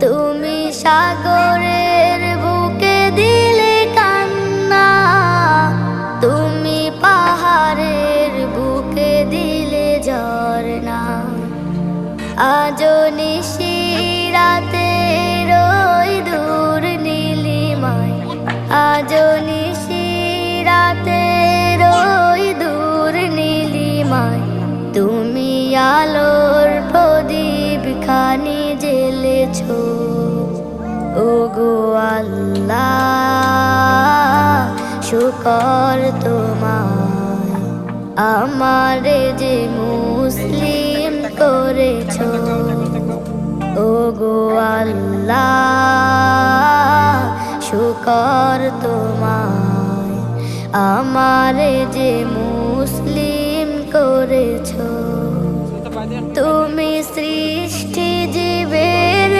তুমি সাগরের বুকে দিলে কান্না, তুমি পাহাড়ের বুকে দিলে ঝরনা। আজও নিশি রাতে রই দূর নীলিমায়, আজও নিশি রাতে রই দূর নীলিমায়। তুমি আলোর প্রদীপ খানি জ্বেলেছো, ওগো আল্লাহ শুকর তোমায়, আমারে যে মুসলিম করেছো। ওগো আল্লাহ শুকর তোমায়, আমারে যে মুসলিম করেছো। তুমি সৃষ্টি জীবের